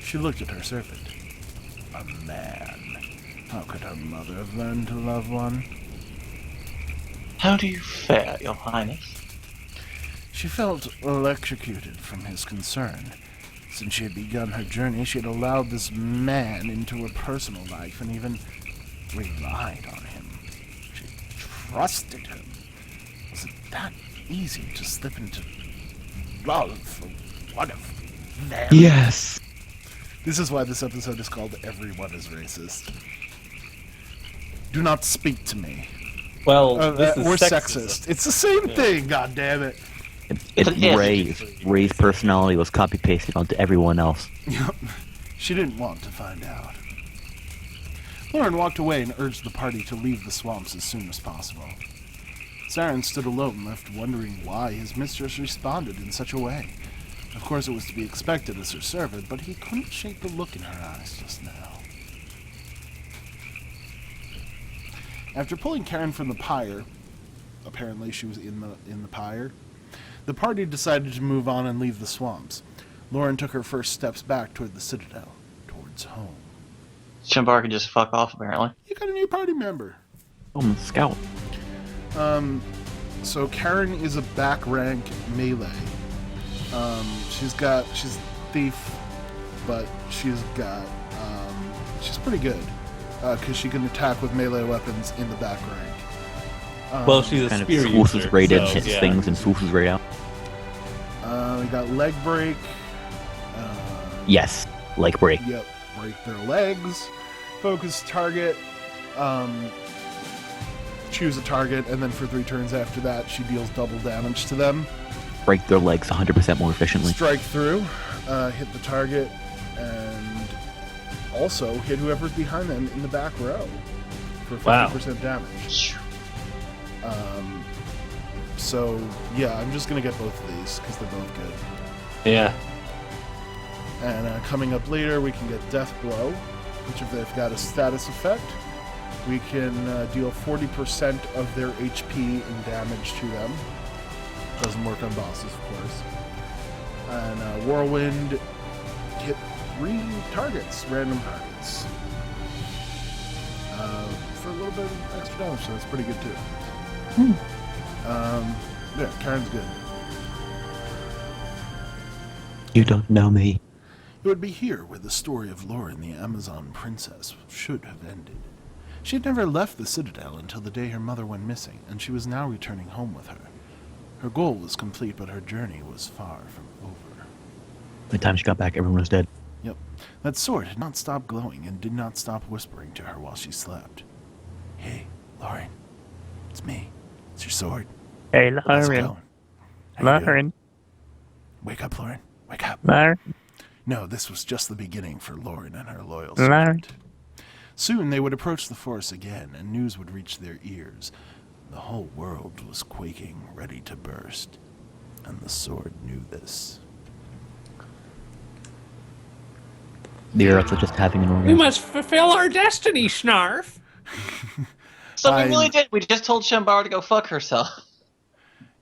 She looked at her servant. A man. How could her mother have learned to love one? How do you fare, Your Highness? She felt electrocuted from his concern. Since she had begun her journey, she had allowed this man into her personal life and even relied on him. She trusted him. Was it that easy to slip into love for one of them? Yes. This is why this episode is called Everyone is Racist. Do not speak to me. Well, this is or sexism. sexist. It's the same thing, god damn it. Ray's personality was copy-pasted onto everyone else. She didn't want to find out. Lauren walked away and urged the party to leave the swamps as soon as possible. Saren stood alone, left wondering why his mistress responded in such a way. Of course, it was to be expected as her servant, but he couldn't shake the look in her eyes just now. After pulling Karen from the pyre, apparently she was in the pyre, the party decided to move on and leave the swamps. Lauren took her first steps back toward the Citadel, towards home. Shimbar could just fuck off, apparently. You got a new party member. Oh, scout. So Karen is a back rank melee. She's thief, but she's pretty good. Because she can attack with melee weapons in the back rank. Well, she's a Kind of spear forces user, right in, so, hits yeah. things, and forces right out. We got leg break. Yes, like break. Yep, break their legs. Focus target. Choose a target, and then for 3 turns after that, she deals double damage to them. Break their legs 100% more efficiently. Strike through, hit the target, and also hit whoever's behind them in the back row for 50% damage. So, yeah, I'm just going to get both of these because they're both good. Yeah. And coming up later, we can get Death Blow, which if they've got a status effect, we can deal 40% of their HP and damage to them. Doesn't work on bosses, of course. And Whirlwind, hit 3 targets, random targets. For a little bit of extra damage, so that's pretty good too. Yeah, Karen's good. You don't know me. It would be here where the story of Lauren, the Amazon princess, should have ended. She had never left the Citadel until the day her mother went missing, and she was now returning home with her. Her goal was complete, but her journey was far from over. By the time she got back, everyone was dead. Yep, that sword had not stopped glowing and did not stop whispering to her while she slept. Hey, Lauren, it's me. It's your sword. Hey, How's it Lauren. going? How you doing? Lauren. Wake up, Lauren. Wake up. Lauren. No, this was just the beginning for Lauren and her loyal Lauren. servant. Soon they would approach the forest again, and news would reach their ears. The whole world was quaking, ready to burst. And the sword knew this. The Earth was just having an We orgasm. must fulfill our destiny, Snarf. So we I'm- really did. We just told Shambar to go fuck herself.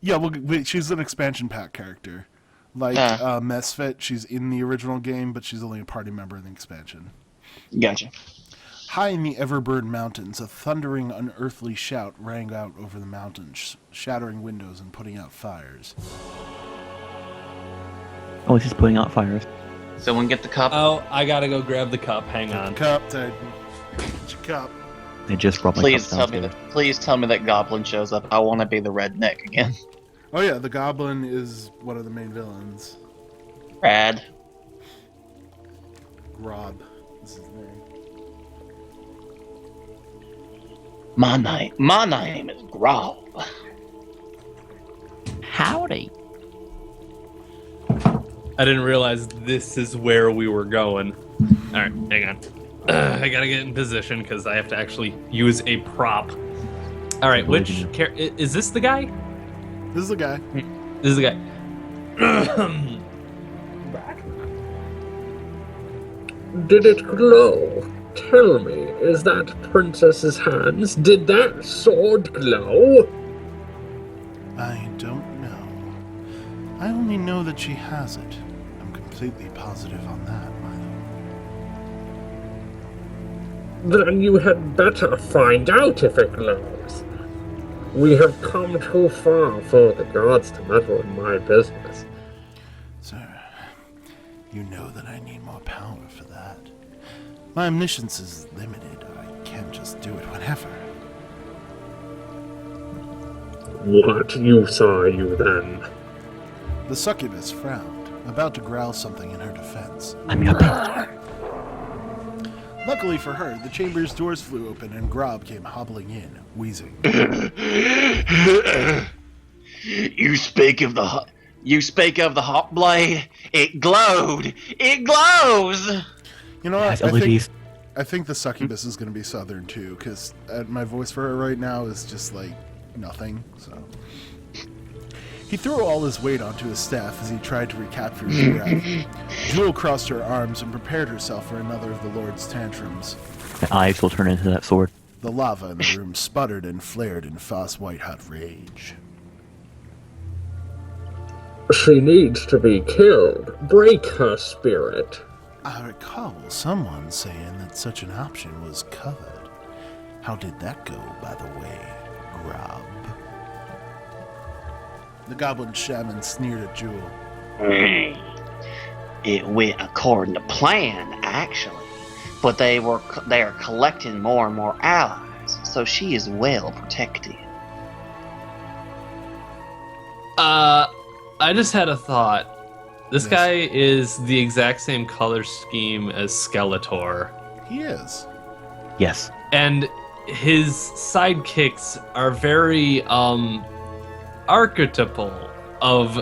Yeah, well, she's an expansion pack character. Like Mesfit, she's in the original game, but she's only a party member in the expansion. Gotcha. High in the Everburn Mountains, a thundering, unearthly shout rang out over the mountains, shattering windows and putting out fires. Oh, she's putting out fires. Someone get the cup. Oh, I gotta go grab the cup. Hang on. Cup, Titan. Get your cup. They just brought my Please cup tell me downstairs. that. Please tell me that Goblin shows up. I want to be the redneck again. Oh yeah, the Goblin is one of the main villains. Rad. Grob is his name. My name is Grob. Howdy. I didn't realize this is where we were going. All right, hang on. I gotta get in position because I have to actually use a prop. All right, which is this the guy? This is the guy. This is the guy. Did it glow? Tell me, is that princess's hands? Did that sword glow? I don't know. I only know that she has it. I'm completely positive on that, Milo. Then you had better find out if it glows. We have come too far for the gods to meddle in my business. Sir, you know that I need more power for that. My omniscience is limited. I can't just do it whenever. What use are you then? The succubus frowned, about to growl something in her defense. I'm your bitch. Luckily for her, the chamber's doors flew open and Grob came hobbling in, wheezing. You speak of the hot blade. It glowed. It glows. You know what? Has LEDs. I think the succubus is going to be southern too, because my voice for her right now is just like nothing, so. He threw all his weight onto his staff as he tried to recapture his breath. Jewel crossed her arms and prepared herself for another of the Lord's tantrums. My eyes will turn into that sword. The lava in the room sputtered and flared in Foss White-hot rage. She needs to be killed. Break her spirit. I recall someone saying that such an option was covered. How did that go, by the way, Grob? The goblin shaman sneered at Jewel. It went according to plan, actually. But they are collecting more and more allies, so she is well protected. I just had a thought. This Yes. guy is the exact same color scheme as Skeletor, He is. Yes. and his sidekicks are very archetypal of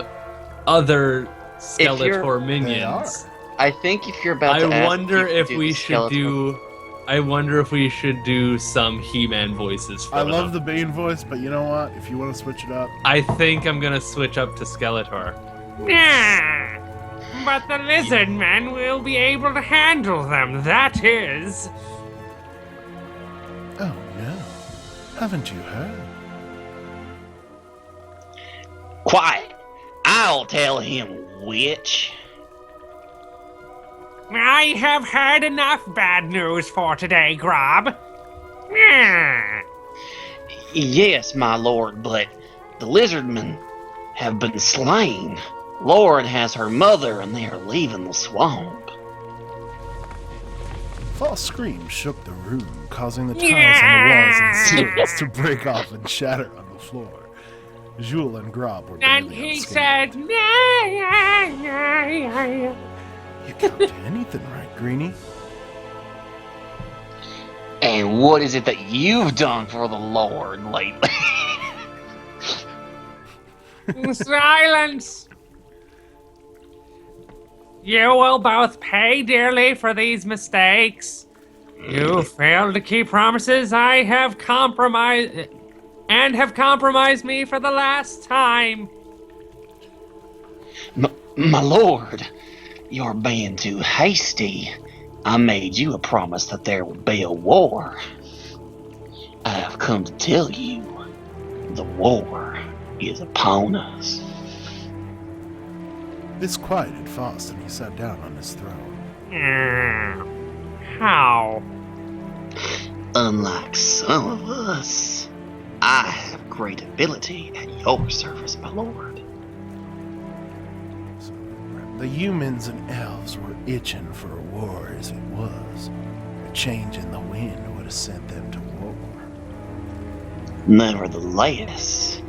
other Skeletor minions. I think if you're about to I ask wonder me if to we the should Skeletor- do. I wonder if we should do some He-Man voices for I them. love the Bane voice, but you know what? If you want to switch it up, I think I'm gonna switch up to Skeletor. Yeah. But the lizard men will be able to handle them, that is. oh no. Haven't you heard? Quiet. I'll tell him, witch. I have heard enough bad news for today, Grob. Yeah. Yes, my lord, but the lizardmen have been slain. Lauren has her mother, and they are leaving the swamp. False screams shook the room, causing the tiles on the walls and ceilings to break off and shatter on the floor. Jewel and Grob were And barely he unscathed. said, yeah, yeah, yeah, yeah. You can't do anything right, Greenie. And what is it that you've done for the Lord lately? Silence! You will both pay dearly for these mistakes. You failed to keep promises I have compromised. and have compromised me for the last time. My lord, you're being too hasty. I made you a promise that there would be a war. I have come to tell you, the war is upon us. This quieted Faust, and he sat down on his throne. How? Unlike some of us, I have great ability at your service, my lord. The humans and elves were itching for a war as it was. A change in the wind would have sent them to war. Nevertheless,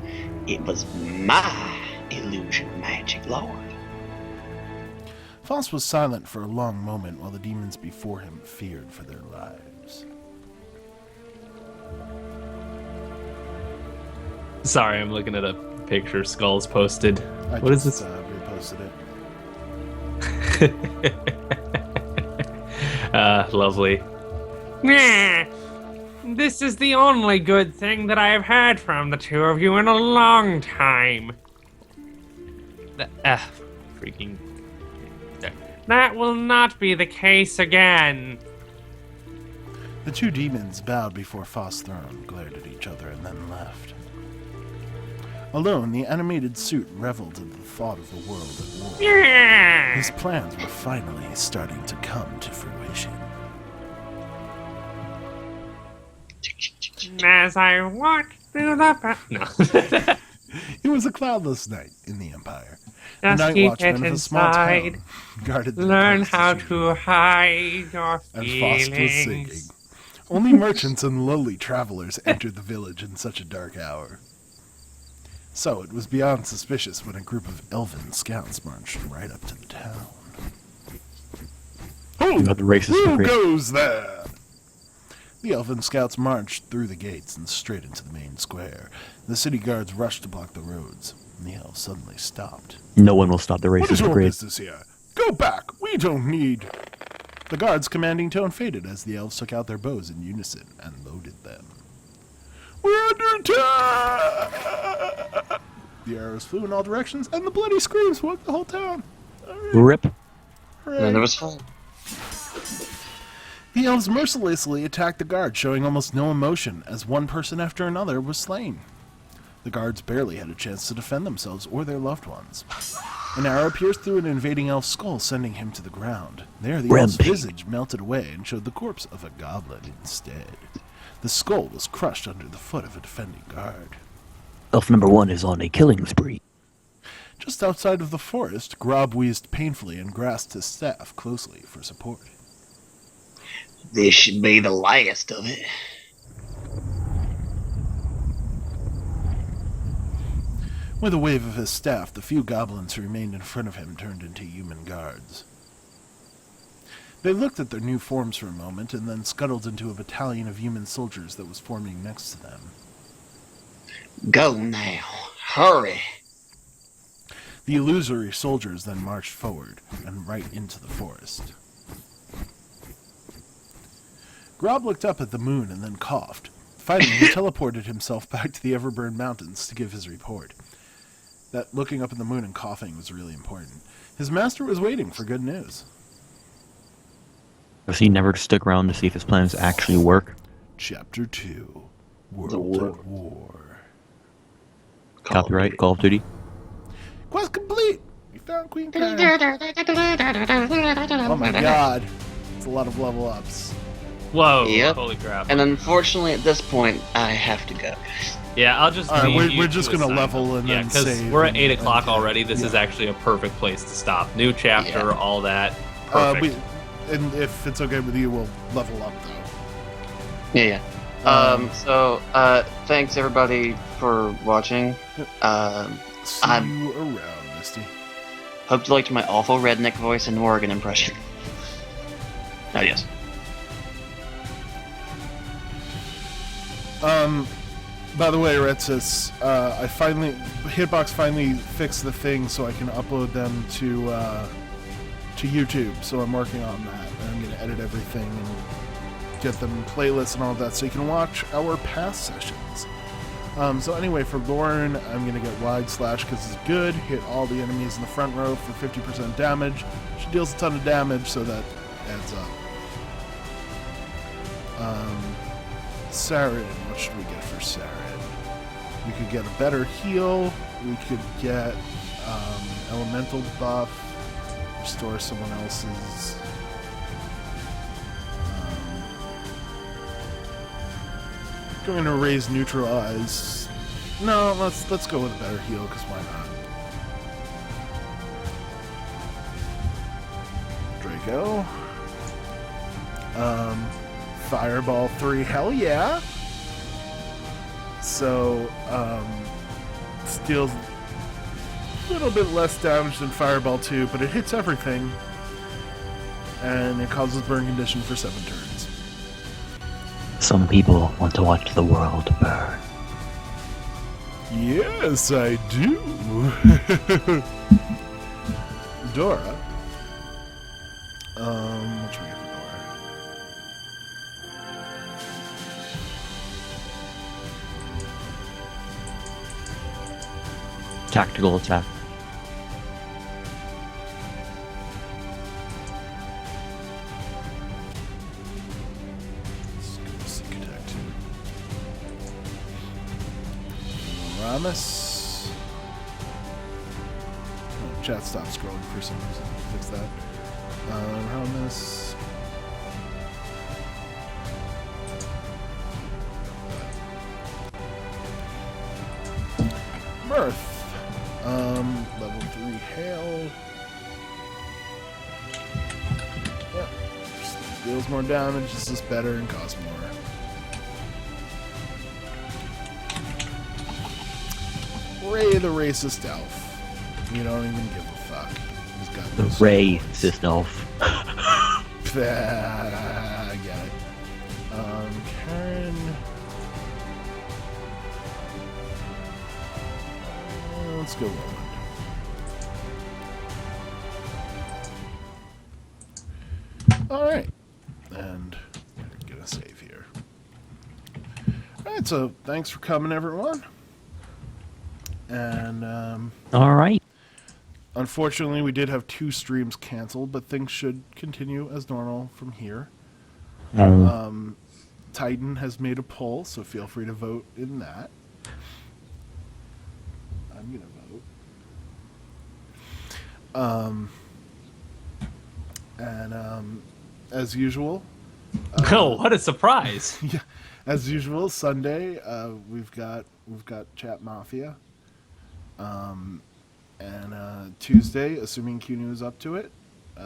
it was my illusion magic, lord. Faust was silent for a long moment while the demons before him feared for their lives. Sorry, I'm looking at a picture Skull's posted. I What is just, this? reposted it. Lovely. Nah. This is the only good thing that I have had from the two of you in a long time. Freaking. That will not be the case again. The two demons bowed before Faust's throne, glared at each other, and then left. Alone, the animated suit reveled in the thought of the world at war. Yeah. His plans were finally starting to come to fruition. As I walk through the No. It was a cloudless night in the Empire. The just night keep watchman it of a small inside. town guarded the Learn coast how as usual, to hide your and Faust was singing. feelings. Only merchants and lowly travelers entered the village in such a dark hour. So it was beyond suspicious when a group of elven scouts marched right up to the town. You got the racist Who degree. goes there? The elven scouts marched through the gates and straight into the main square. The city guards rushed to block the roads, and the elves suddenly stopped. No one will stop the What is racist your degree. business here? Go back! We don't need... The guards' commanding tone faded as the elves took out their bows in unison and loaded them. We're under attack! The arrows flew in all directions, and the bloody screams woke the whole town. Rip. And then there was fun. The elves mercilessly attacked the guards, showing almost no emotion, as one person after another was slain. The guards barely had a chance to defend themselves or their loved ones. An arrow pierced through an invading elf's skull, sending him to the ground. There, the elf's Rampage. visage melted away and showed the corpse of a goblin instead. The skull was crushed under the foot of a defending guard. Elf number 1 is on a killing spree. Just outside of the forest, Grob wheezed painfully and grasped his staff closely for support. This should be the last of it. With a wave of his staff, the few goblins who remained in front of him turned into human guards. They looked at their new forms for a moment and then scuttled into a battalion of human soldiers that was forming next to them. Go now. Hurry. The illusory soldiers then marched forward and right into the forest. Grob looked up at the moon and then coughed. Finally, he teleported himself back to the Everburn Mountains to give his report. That looking up at the moon and coughing was really important. His master was waiting for good news. Does he never stick around to see if his plans actually work? Chapter 2. World war. at War. Copyright Call of Duty. Quest complete! We found Queen Karen. Oh my god. It's a lot of level ups. Whoa! Yep. Holy crap! And unfortunately, at this point, I have to go. Yeah, I'll just. Alright, leave you we're to just a gonna sign level off. and yeah, then save we're at and- 8 o'clock and- already. This is yeah. actually a perfect place to stop. New chapter, Yeah. all that. Perfect. And if it's okay with you, we'll level up though. Yeah. So, thanks everybody for watching. See I'm- you around, Misty. Hope you liked my awful redneck voice and Morgan impression. Oh, yes. By the way, Retsis, Hitbox finally fixed the thing so I can upload them to YouTube. So I'm working on that. And I'm gonna edit everything and get them playlists and all of that, so you can watch our past sessions. So anyway, for Lauren, I'm going to get Wide Slash because it's good. Hit all the enemies in the front row for 50% damage. She deals a ton of damage, so that adds up. Sarin, what should we get for Sarin? We could get a better heal. We could get elemental buff. Restore someone else's. Going to raise neutralize. No, let's go with a better heal because why not? Draco. Fireball 3, hell yeah. So it deals a little bit less damage than Fireball 2, but it hits everything. And it causes burn condition for 7 turns. Some people want to watch the world burn. Yes, I do. Dora. What should we get for Dora? Tactical attack. Let's go to Seek Attack 2. Ramus. Oh, chat stopped scrolling for some reason. Fix that. Ramus. Mirth. Level 3 hail. Yep. Just deals more damage, it's just better and costs more. Ray the racist elf. You don't even give a fuck. He's got The no racist elf. I get it. Karen. Let's go Roland. Alright. And get a save here. Alright, so thanks for coming, everyone. And, All right. unfortunately, we did have 2 streams canceled, but things should continue as normal from here. Titan has made a poll, so feel free to vote in that. I'm gonna vote. As usual. Oh, what a surprise! Yeah, as usual, Sunday we've got Chat Mafia. Tuesday, assuming Kinu is up to it. I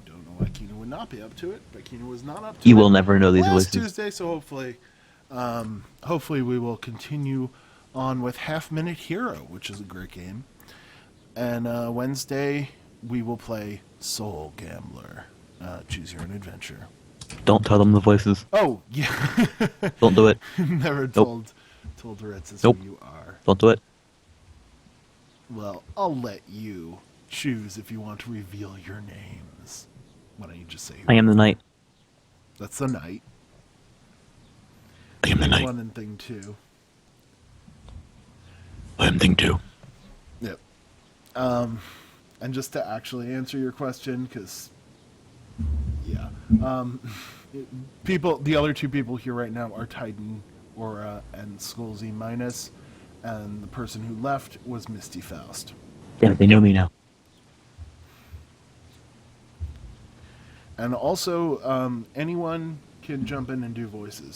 don't know why Kinu would not be up to it, but Kinu was not up to it. You will never know these last voices. Tuesday, so hopefully we will continue on with Half Minute Hero, which is a great game. And Wednesday we will play Soul Gambler. Choose your own adventure. Don't tell them the voices. Oh yeah. Don't do it. Never told Ritzis Nope. who you are. Don't do it. Well, I'll let you choose if you want to reveal your names. Why don't you just say who? I am the knight. That's the knight. I am the knight. 1 and thing 2. I am thing 2. Yep. And just to actually answer your question, because yeah, the other 2 people here right now are Titan, Aura, and Skullsy Minus, and the person who left was Misty Faust. Damn it, they know me now. And also, anyone can jump in and do voices.